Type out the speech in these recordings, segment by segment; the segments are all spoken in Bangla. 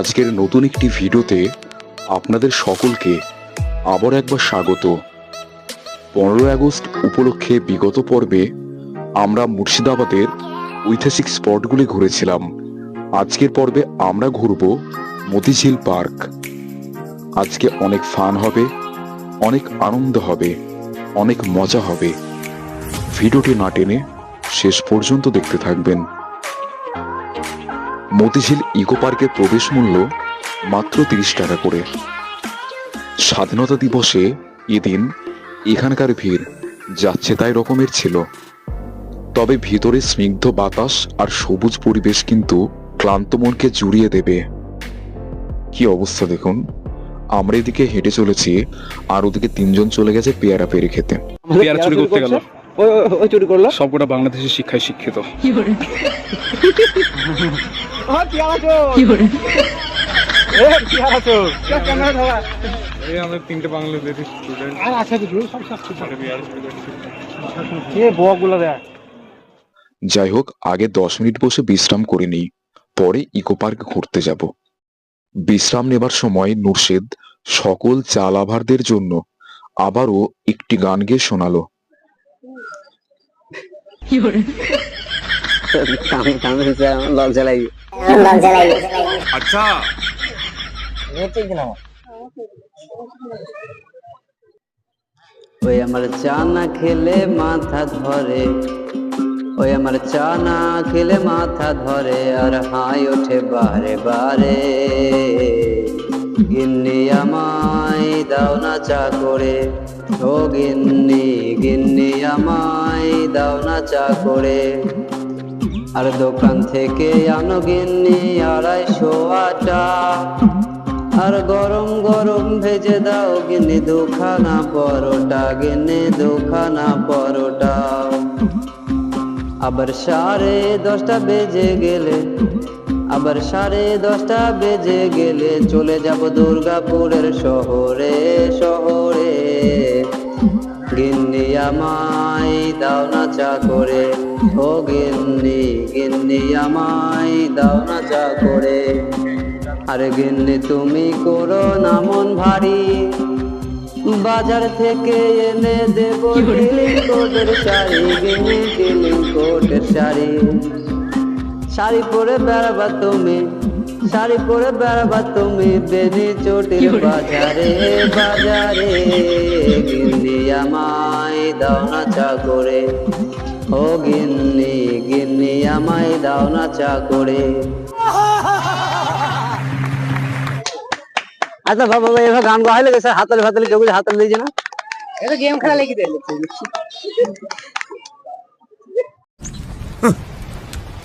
আজকের নতুন একটি ভিডিওতে আপনাদের সকলকে আবার একবার স্বাগত। 15 আগস্ট উপলক্ষে বিগত পর্বে আমরা মুর্শিদাবাদের ঐতিহাসিক স্পটগুলি ঘুরেছিলাম। আজকের পর্বে আমরা ঘুরব মতিঝিল পার্ক। আজকে অনেক ফান হবে, অনেক আনন্দ হবে, অনেক মজা হবে। ভিডিওটি না টেনে শেষ পর্যন্ত দেখতে থাকবেন। মতিঝিল ইকো পার্কের প্রবেশ মূল্য মাত্র 30 টাকা করে। স্বাধীনতা দিবসে এদিন এখানকার ভিড় যাচ্ছে তাই রকমের ছিল। তবে ভিতরে স্নিগ্ধ বাতাস আর সবুজ পরিবেশ কিন্তু ক্লান্ত মনকে জুড়িয়ে দেবে। কি অবস্থা দেখুন, আমরা এদিকে হেঁটে চলেছি আর ওদিকে 3 জন চলে গেছে পেয়ারা পেরে খেতে। পেয়ারা চুরি করতে গেল, ওই চুরি করলো। সবকটা বাংলাদেশের শিক্ষায় শিক্ষিত। আমাদের 3টে বাংলাদেশি স্টুডেন্ট আর আছে তো সব বগুলো দেখ। যাই হোক, আগে 10 মিনিট বসে বিশ্রাম করে নিই, পরে ইকো পার্ক ঘুরতে যাব। বিশ্রাম নেবার সময় নুরশেদ সকল চা লাভারদের জন্য আবারও একটি গান গেয়ে শোনালো। আচ্ছা, ওই আমার চা না খেলে মাথা ধরে, ওই আমার চা না খেলে মাথা ধরে, আর হাই ওঠে বারে বারে। গিন্নি আমায় দাও না চা করে, ও গিন্নি গিন্নি আমায় দাও না চা করে। আর দোকান থেকে আনো গিন্নি 250 আটা, আর গরম গরম ভেজে দাও গিন্নি 2খানা পরোটা, গিন্নি 2খানা পরোটা। আবার 10:30 বেজে গেলে, আবার 10:30 বেজে গেলে চলে যাব দুর্গাপুরের শহরে শহরে। গিন্নি আমায় দাও না চা করে, ও গিন্নি গিন্নি আমায় দাও না চা করে। আরে গিন্নি তুমি করো না মন ভারী, বাজার থেকে এনে দেব টিলিং কোটের শাড়ি, গিন্নি টিলিং কোটের শাড়ি। শাড়ি পরে বেড়াবা তুমি, শাড়ি পরে বেড়াবা তুমি বেনি চটির বাজারে বাজারে। গিন্নি আমায় দাও না চা করে, ও গিন্নি গিন্নি আমায় দাও না চা করে। আচ্ছা বাবা, এবার গান গাওয়া হয়ে গেছে, হাতালে ফাতালে কেউ হাতালে দিয়েছে না, এটা গেম খেলা লেগে দিল।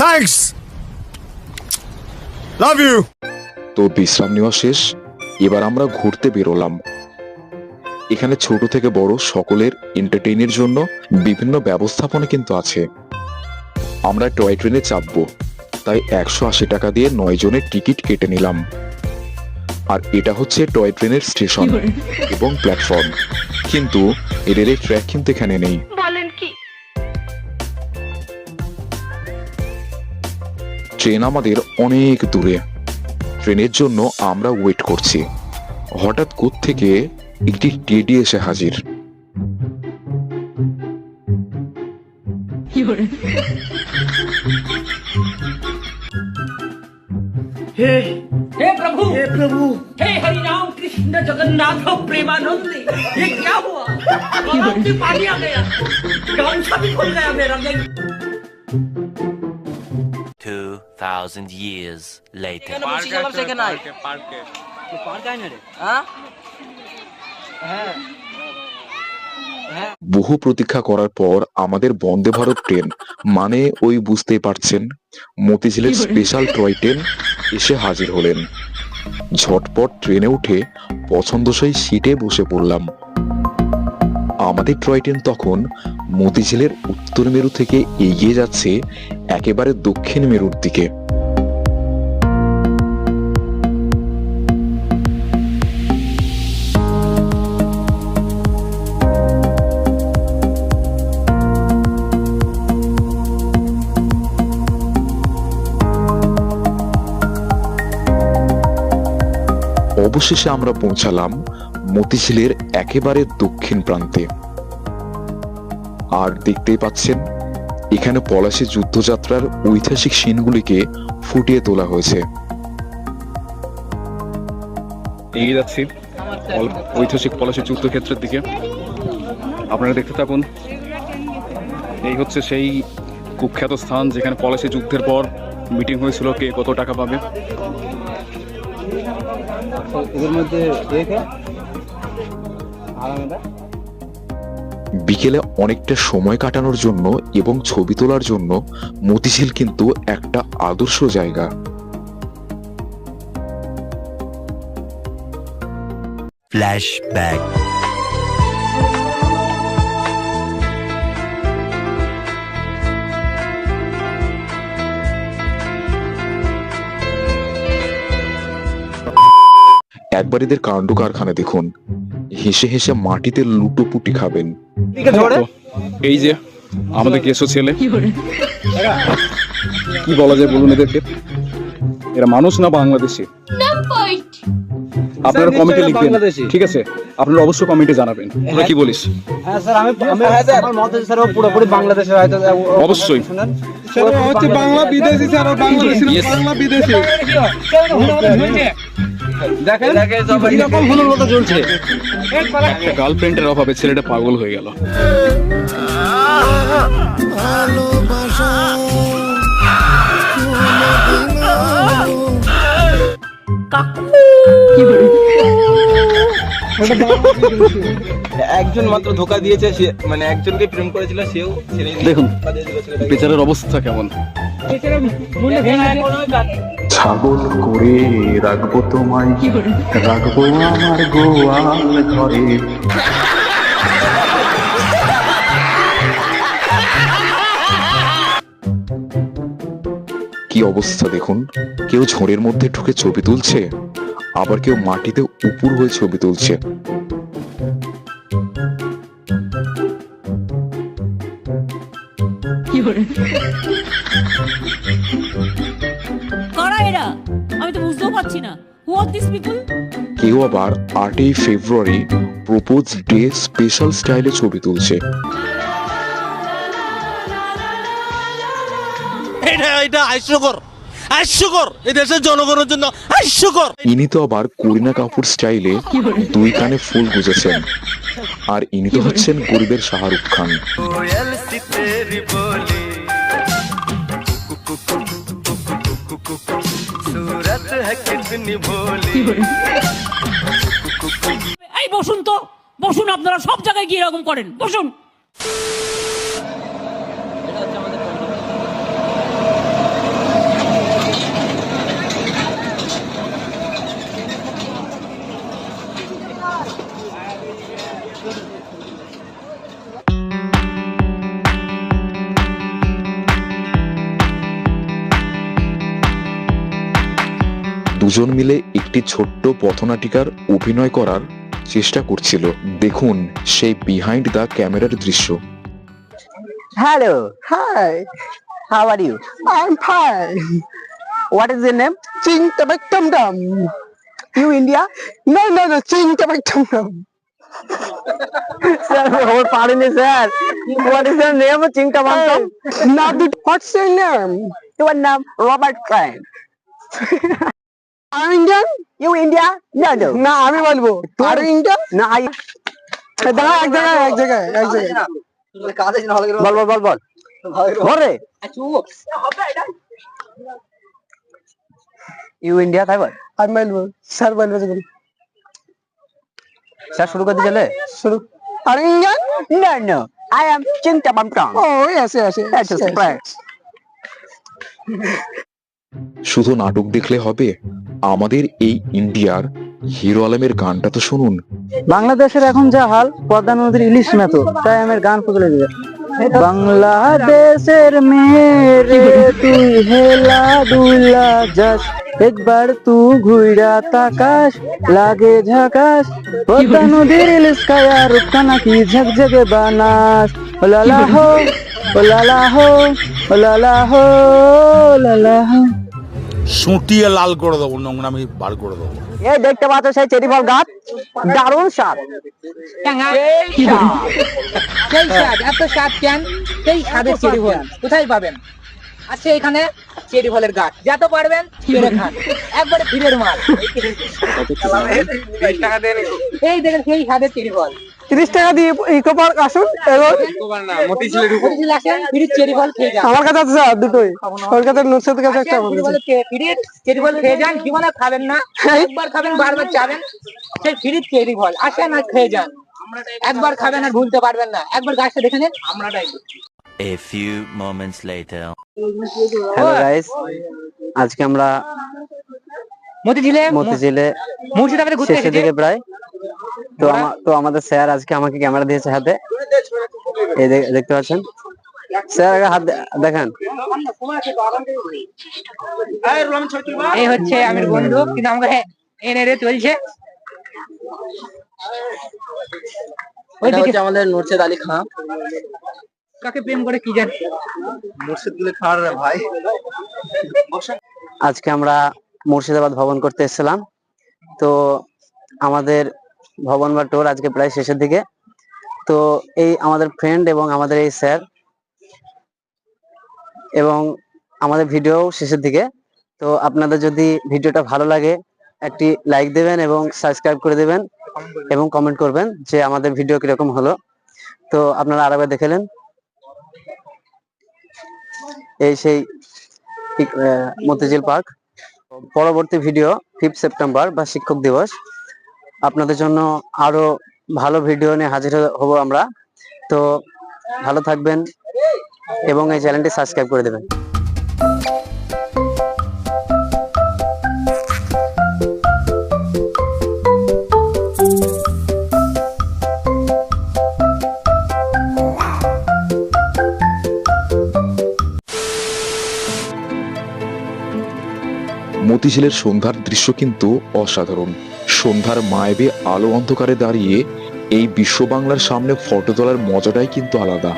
Thanks, love you. তো বিশ্রাম নেওয়া শেষ, এবার আমরা ঘুরতে বেরোলাম। এখানে ছোট থেকে বড় সকলের এন্টারটেইনের জন্য বিভিন্ন ব্যবস্থাপনা কিন্তু আছে। আমরা টয় ট্রেনে চাপবো, তাই 180 টাকা দিয়ে 9 জনের টিকিট কেটে নিলাম। আর এটা হচ্ছে টয় ট্রেনের স্টেশন এবং প্ল্যাটফর্ম, কিন্তু রেলের ট্র্যাক কিন্তু এখানে নেই। ট্রেন আমাদের অনেক দূরে, ট্রেনের জন্য আমরা ওয়েট করছি। হঠাৎ কোত্থেকে একটি টেডি এসে হাজির। हे प्रभु, हे प्रभु, हे हरि राम कृष्ण जगन्नाथ प्रेमानंद, ये क्या हुआ? गलाव में पानी आ गया, गामछा भी खुल गया मेरा। 2000 years later. বহু প্রতীক্ষা করার পর আমাদের বন্দে ভারত ট্রেন, মানে ওই বুঝতেই পারছেন মতিঝিলের স্পেশাল টয় ট্রেন এসে হাজির হলেন। ঝটপট ট্রেনে উঠে পছন্দসই সিটে বসে পড়লাম। আমাদের টয় ট্রেন তখন মতিঝিলের উত্তর মেরু থেকে এগিয়ে যাচ্ছে একেবারে দক্ষিণ মেরুর দিকে। অবশেষে আমরা পৌঁছালাম মতিঝিলের একেবারে দক্ষিণ প্রান্তে। আর দেখতেই পাচ্ছেন এখানে পলাশী যুদ্ধযাত্রার ঐতিহাসিক সিনগুলিকে ফুটিয়ে তোলা হয়েছে। এগিয়ে যাচ্ছি ঐতিহাসিক পলাশী যুদ্ধক্ষেত্রের দিকে, আপনারা দেখতে থাকুন। এই হচ্ছে সেই কুখ্যাত স্থান যেখানে পলাশী যুদ্ধের পর মিটিং হয়েছিল কে কত টাকা পাবে। বিকেলে অনেকটা সময় কাটানোর জন্য এবং ছবি তোলার জন্য মতিঝিল কিন্তু একটা আদর্শ জায়গা। Flashback. একবার এদের কাণ্ড কারখানা দেখুন, হেসে হেসে মাটিতে লুটোপুটি খাবেন। তো এই যে আমাদের কেসো ছেলে, কি বলা যায় বলুন এদেরকে? এরা মানুষ না বাংলাদেশি? আপনারা কমেন্টে লিখবেন, ঠিক আছে? আপনারা অবশ্যই কমেন্টে জানাবেন তোরা কি বলিস। হ্যাঁ স্যার, আমি আমার মতে স্যার ও পুরোপুরি বাংলাদেশের হয়তো অবশ্যই। শুনেন হচ্ছে বাংলা বিদেশি স্যার, বাংলাদেশি Yes. বাংলা বিদেশি। দেখেন এরকম হুলুর মতো জ্বলছে। একটা গার্লফ্রেন্ডের অভাবে ছেলেটা পাগল হয়ে গেল। একজন মাত্র ধোকা দিয়েছে, সে মানে একজনকে প্রেম করেছিল, সেও ছেড়ে দিয়ে দেখুন ধোকা দিয়ে দিল ছেলেটাকে। বেচারের অবস্থা কেমন। ছাগল করে রাখবো তোমায়, রাখবো আমার গোয়াল ঘরে। কি অবস্থা দেখুন, কেউ ঝড়ের মধ্যে ঢুকে ছবি তুলছে, আবার কেউ মাটিতে উপুর হয়ে ছবি তুলছে। কারা এরা? আমি তো বুঝতেও পারছি না। হু আর দিস পিপল? কেউ আবার 8ই ফেব্রুয়ারি প্রপোজ ডে স্পেশাল স্টাইলে ছবি তুলছে। এটা হাস্যকর এই দেশের জনগণের জন্য হাস্যকর। ইনি তো আবার করিনা কাপুর স্টাইলে 2 কানে ফুল গুজেছেন। আর ইনি তো হচ্ছেন গরিবের শাহরুখ খান। এই বসুন তো, বসুন। আপনারা সব জায়গায় গিয়ে এরকম করেন, বসুন। দুজন মিলে একটি ছোট্ট পথনাটিকার অভিনয় করার চেষ্টা করছিল। দেখুন সেই বিহাইন্ড দ্য ক্যামেরার দৃশ্য। Hello, hi, how are you? I am fine. What is your name? চিং টাবাক টম টম। You India? No no no, চিং টাবাক টম টম। স্যার ওর পারেনি sir. What is your name? চিং টাবাক টম। না, হোয়াটস ইউর নেম? ইউর নাম Robert Klein. I'm Indian? You India? No, no. না আমি বলবো। আর ইন্ডিয়া? না আই। দাঁড়া, এক জায়গায়। বল। বল রে। ইউ ইন্ডিয়া তাই বল। আমি বলবো। স্যার বলবে যখন। স্যার শুরু করতে চলে? শুরু। আর Indian? No, no. I am Chintabamtong. Oh, yes. That's right. শুধু নাটক দেখলে হবে, আমাদের এই ইন্ডিয়ার হিরো আলমের গানটা তো শুনুন। বাংলাদেশের এখন যা হাল, পদ্মা নদীর ইলিশ মেতো, তাই আমার গান খুঁজে দিবে। বাংলাদেশের মেরে তুই হেলা দুলা যাস, একবার তুই ঘুইরা তাকাস, লাগে ঝাকাস, পদ্মা নদীর ইলিশ খায়া রূপখানা কি ঝকঝকে বানাস। ও লালা হো, ও লালা হো, ও লালা হো, লালা হো। সুটিয়ে লাল করে দেবো, নোংরামি বার করে দেবো। এই দেখতে পাচ্ছ সেই চেরি ফল গাছ, দারুণ স্বাদ। সেই স্বাদ, এত স্বাদ কেন? সেই স্বাদের চেরি ফল কোথায় পাবেন? আছে এখানে চেরি ফলের গাছ, যত পারবেন পেরে খান, একবারে ফিরের মাল। এই দেখেন সেই স্বাদের চেরি ফল। 30 টাকা দিয়ে ইকো পার্ক আসুন এবং মতিঝিল আসেন, ফ্রিজ চেরি ফল খেয়ে যান। আমার কাছে আছে স্যার দুটোই, কলকাতার নুসরতের কাছে একটা আসেন, ফ্রিজ চেরি ফল খেয়ে যান, জীবনে খাবেন না, একবার খাবেন বারবার চাবেন সেই ফ্রিজ চেরি ফল। আসেন আর খেয়ে যান, একবার খাবেন আর ভুলতে পারবেন না। একবার গাছটা দেখে নেন। A few moments later. Hello guys, আজকে আমরা মতিঝিলে মুর্শিদাবাদে ঘুরতে শেষের এসেছি। দিকে প্রায়। তো আমাদের স্যার আজকে আমাকে ক্যামেরা দিয়েছে হাতে, এই দেখতে পাচ্ছেন স্যার, আগে হাত দেখান। এই হচ্ছে আমার বন্ধু, কিন্তু আমাকে এনে রে চলছে। এটা হচ্ছে আমাদের নুরশেদ আলী খান। কাকে প্রেম করে কি জানি। আজকে আমরা মুর্শিদাবাদ ভবন করতে এসেছিলাম। তো আমাদের ভবন বা ট্যুর আজকে প্রায় শেষের দিকে। তো এই আমাদের ফ্রেন্ড এবং আমাদের এই স্যার এবং আমাদের ভিডিও শেষের দিকে। তো আপনাদের যদি ভিডিওটা ভালো লাগে একটি লাইক দেবেন এবং সাবস্ক্রাইব করে দেবেন এবং কমেন্ট করবেন যে আমাদের ভিডিও কিরকম হলো। তো আপনারা আরেকবার দেখেলেন, এই সেই মতিঝিল পার্ক। পরবর্তী ভিডিও 5 সেপ্টেম্বর বা শিক্ষক দিবস, আপনাদের জন্য আরো ভালো ভিডিও নিয়ে হাজির হব আমরা। তো ভালো থাকবেন এবং এই চ্যানেলটি সাবস্ক্রাইব করে দেবেন। মতিঝিলের সন্ধ্যার দৃশ্য কিন্তু অসাধারণ। সন্ধ্যার মায়াবী আলো অন্ধকারে দাঁড়িয়ে এই বিশ্ব বাংলার সামনে ফটো তোলার মজাটাই কিন্তু আলাদা।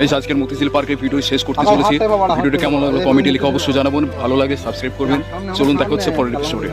এই আজকের মতিঝিল পার্কের ভিডিও শেষ করতে চলেছি। ভিডিওটা কেমন লাগলো কমেন্টে লিখে অবশ্যই জানাবেন। ভালো লাগে সাবস্ক্রাইব করবেন। চলুন দেখা হচ্ছে পরের এপিসোডে।